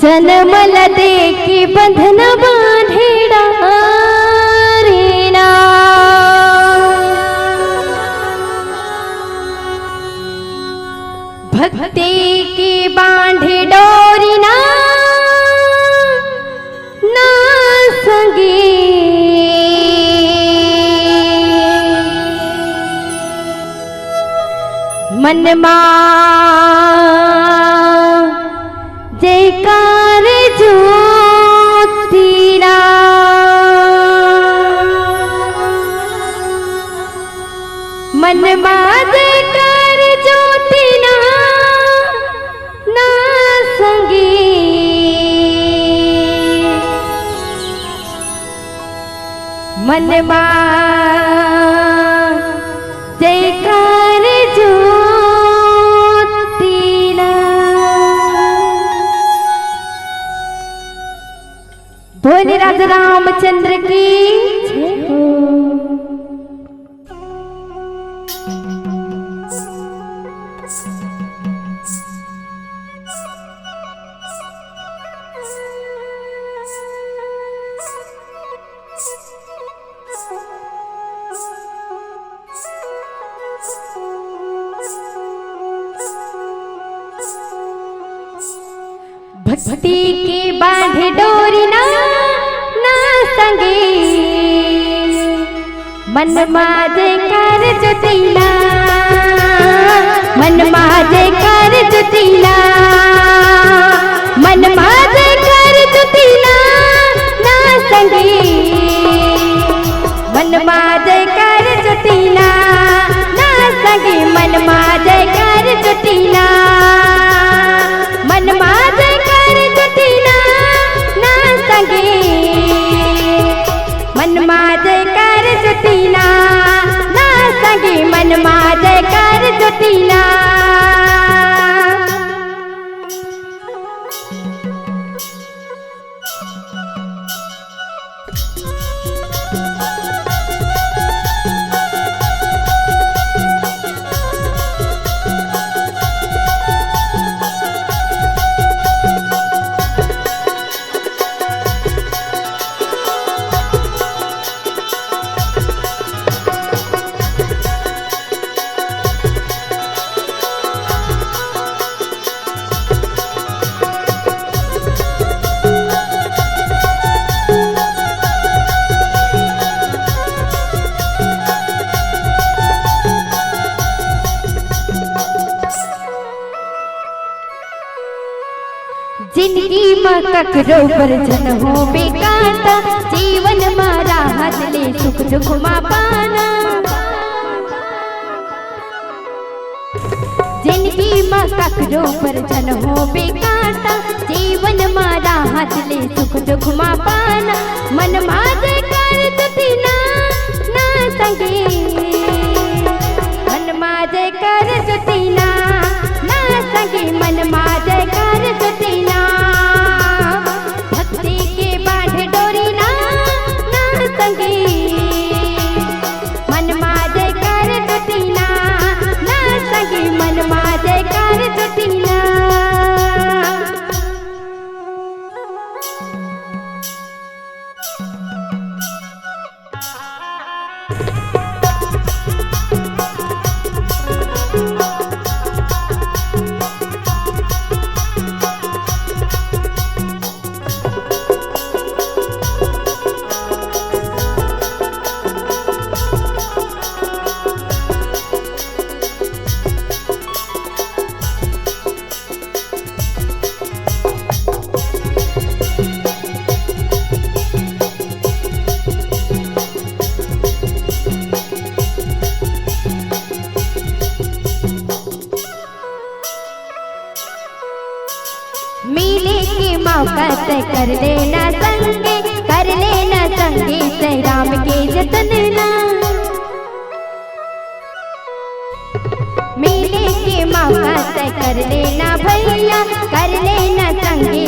जन्मल दे के बंधन बांधेड़ा रेना, भक्ति की बांधे डोरी ना संगे, मनमा जयकार ज्योतिरा, मनमा जयकार ज्योतिरा ना संगे, मनमा जयकार ज्योतिरा। बोले राजा रामचंद्र की जय हो। भक्ति की बांधे डोरी ना संगे, मन माजे कर जुटीला, मन माजे कर जुटीला, मन माजे कर जुटीला ना संगे, मन माजे कर जुटीला ना संगे, मन माजे कर जुटीला, मन माजे कर जुटीला ना संगे, मन माजे कर जुटीला ना संगे, मन माजे कर जुटीला। जिंदगी में ककरो पर जन हो बेकाता, जीवन मारा हाथ ले सुख दुख मा पाना, जिंदगी में ककरो पर जन हो बेकाता, जीवन मारा हाथ ले सुख दुख मा पाना, मन माजे कर जुटीला ना संगे, मन माजे कर जुटीला ना संगे, मन माजे कर जुटीला, भक्ति के बांधे डोरी ना संगे, मन माजे कर जुटीला ना संगे, मन माजे कर जुटीला। मिले के मौका से कर लेना संगे, कर लेना संगे से राम के जतन ना, मिले के मौका से कर लेना भैया, कर लेना संगे